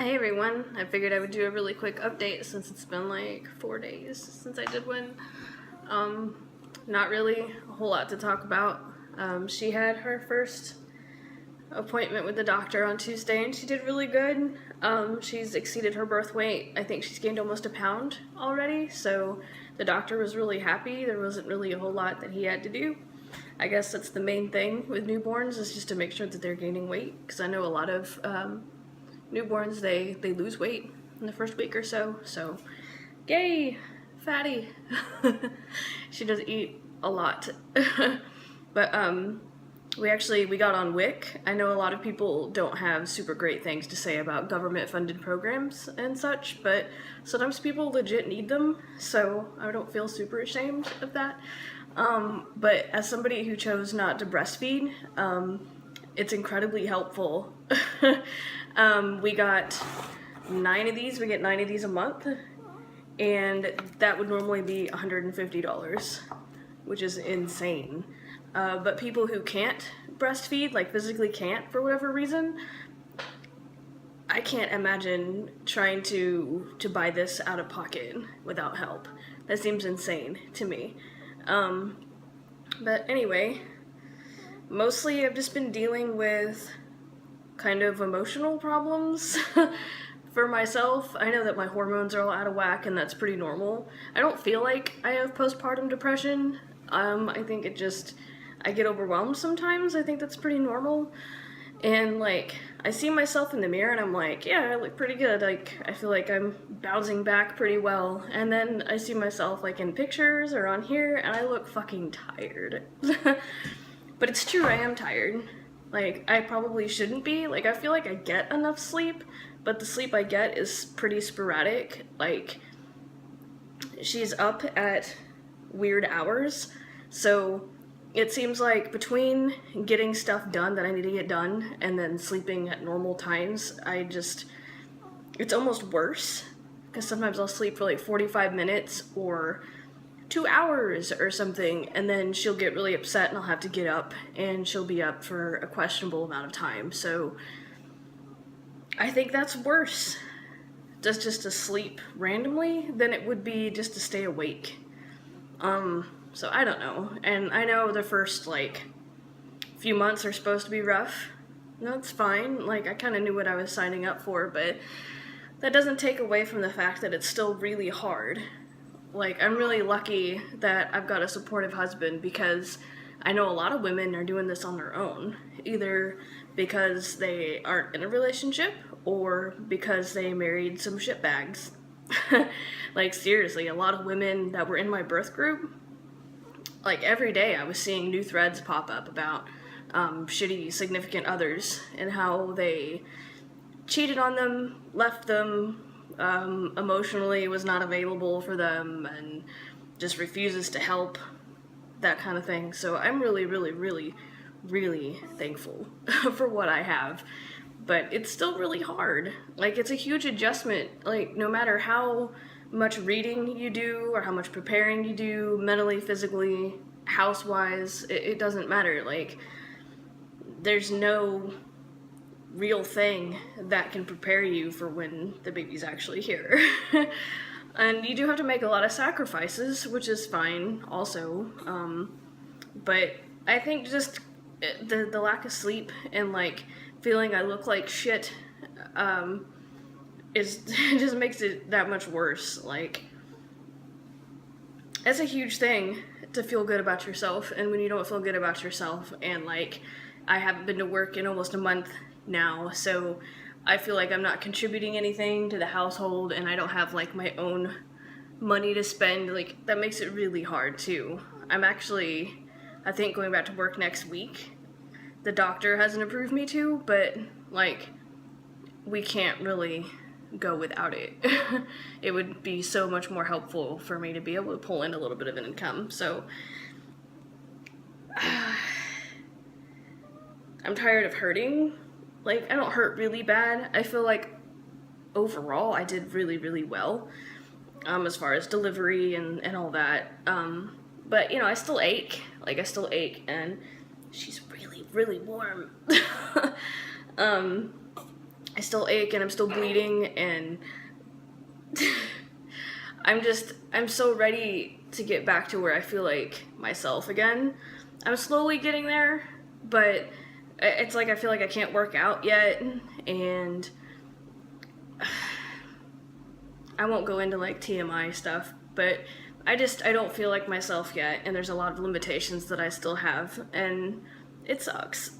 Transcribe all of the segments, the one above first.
Hey everyone, I figured I would do a really quick update since it's been like 4 days since I did one. Not really a whole lot to talk about. She had her first appointment with the doctor on Tuesday and she did really good. She's exceeded her birth weight. I think she's gained almost a pound already, so the doctor was really happy. There wasn't really a whole lot that he had to do. I guess that's the main thing with newborns, is just to make sure that they're gaining weight, because I know a lot of newborns, they lose weight in the first week or so, yay, fatty. She does eat a lot. But we got on WIC. I know a lot of people don't have super great things to say about government funded programs and such, but sometimes people legit need them, so I don't feel super ashamed of that. But as somebody who chose not to breastfeed, it's incredibly helpful. We got 9 of these. We get 9 of these a month, and that would normally be $150, which is insane. But people who can't breastfeed, like physically can't for whatever reason, I can't imagine trying to buy this out of pocket without help. That seems insane to me. But anyway, mostly I've just been dealing with kind of emotional problems for myself. I know that my hormones are all out of whack, and that's pretty normal. I don't feel like I have postpartum depression. I think I get overwhelmed sometimes. I think that's pretty normal. And like, I see myself in the mirror and I'm like, yeah, I look pretty good. Like, I feel like I'm bouncing back pretty well. And then I see myself like in pictures or on here and I look fucking tired. But it's true, I am tired. Like, I probably shouldn't be. Like, I feel like I get enough sleep, but the sleep I get is pretty sporadic. Like, she's up at weird hours, so it seems like between getting stuff done that I need to get done and then sleeping at normal times, it's almost worse, because sometimes I'll sleep for like 45 minutes or 2 hours or something, and then she'll get really upset and I'll have to get up, and she'll be up for a questionable amount of time. So I think that's worse, just to sleep randomly, than it would be just to stay awake. So I don't know. And I know the first like few months are supposed to be rough. That's fine. Like, I kind of knew what I was signing up for, but that doesn't take away from the fact that it's still really hard. Like, I'm really lucky that I've got a supportive husband, because I know a lot of women are doing this on their own, either because they aren't in a relationship or because they married some shitbags. Like, seriously, a lot of women that were in my birth group, like, every day I was seeing new threads pop up about shitty significant others and how they cheated on them, left them, emotionally was not available for them, and just refuses to help, that kind of thing. So I'm really, really, really, really thankful for what I have. But it's still really hard. Like, it's a huge adjustment. Like, no matter how much reading you do or how much preparing you do, mentally, physically, house-wise, it doesn't matter. Like, there's no real thing that can prepare you for when the baby's actually here. And you do have to make a lot of sacrifices, which is fine also. But I think just the lack of sleep and like feeling I look like shit just makes it that much worse. Like, it's a huge thing to feel good about yourself, and when you don't feel good about yourself, and like, I haven't been to work in almost a month now, so I feel like I'm not contributing anything to the household, and I don't have like my own money to spend. Like, that makes it really hard too. I'm actually, I think, going back to work next week. The doctor hasn't approved me to, but like, we can't really go without it. It would be so much more helpful for me to be able to pull in a little bit of an income. So I'm tired of hurting. Like, I don't hurt really bad. I feel like overall I did really, really well, as far as delivery and all that. But, you know, I still ache. Like, I still ache, and she's really, really warm. I still ache and I'm still bleeding, and I'm so ready to get back to where I feel like myself again. I'm slowly getting there, but it's like I feel like I can't work out yet, and I won't go into like TMI stuff, but I don't feel like myself yet, and there's a lot of limitations that I still have, and it sucks.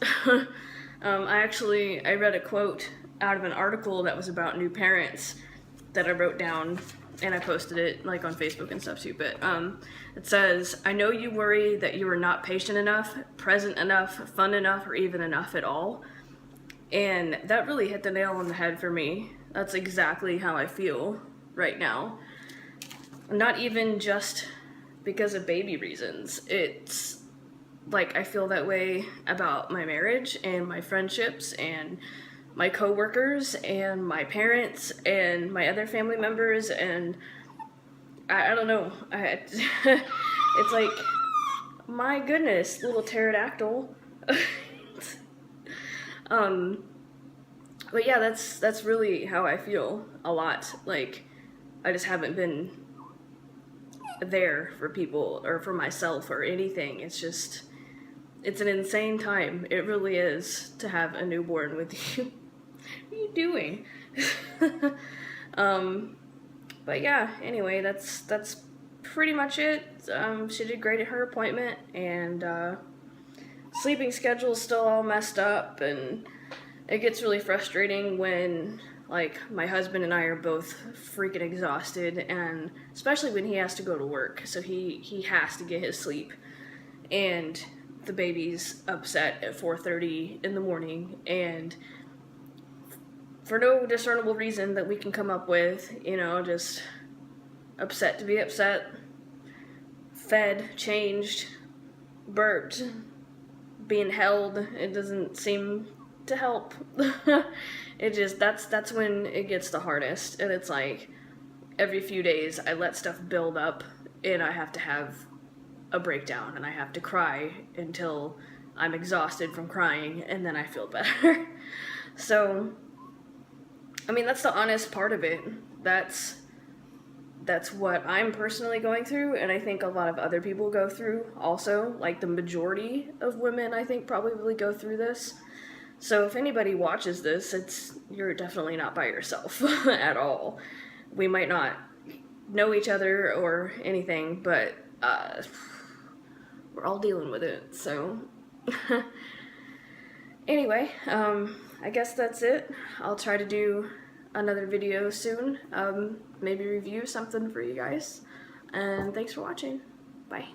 I read a quote out of an article that was about new parents that I wrote down, and I posted it like on Facebook and stuff too, but it says, "I know you worry that you are not patient enough, present enough, fun enough, or even enough at all." And that really hit the nail on the head for me. That's exactly how I feel right now. Not even just because of baby reasons. It's like I feel that way about my marriage and my friendships and my coworkers and my parents and my other family members, and I don't know. It's like, my goodness, little pterodactyl. But yeah, that's really how I feel a lot. Like, I just haven't been there for people or for myself or anything. It's an insane time. It really is to have a newborn with you. What are you doing? But yeah, anyway, that's pretty much it. She did great at her appointment, and sleeping schedule's still all messed up, and it gets really frustrating when, like, my husband and I are both freaking exhausted, and especially when he has to go to work, so he has to get his sleep, and the baby's upset at 4:30 in the morning, and for no discernible reason that we can come up with, just upset to be upset, fed, changed, burped, being held. It doesn't seem to help. That's when it gets the hardest, and it's like every few days I let stuff build up, and I have to have a breakdown, and I have to cry until I'm exhausted from crying, and then I feel better. So, I mean, that's the honest part of it. That's what I'm personally going through, and I think a lot of other people go through also. Like, the majority of women, I think, probably go through this. So if anybody watches this, you're definitely not by yourself at all. We might not know each other or anything, but we're all dealing with it, so. Anyway, I guess that's it. I'll try to do another video soon, maybe review something for you guys, and thanks for watching. Bye.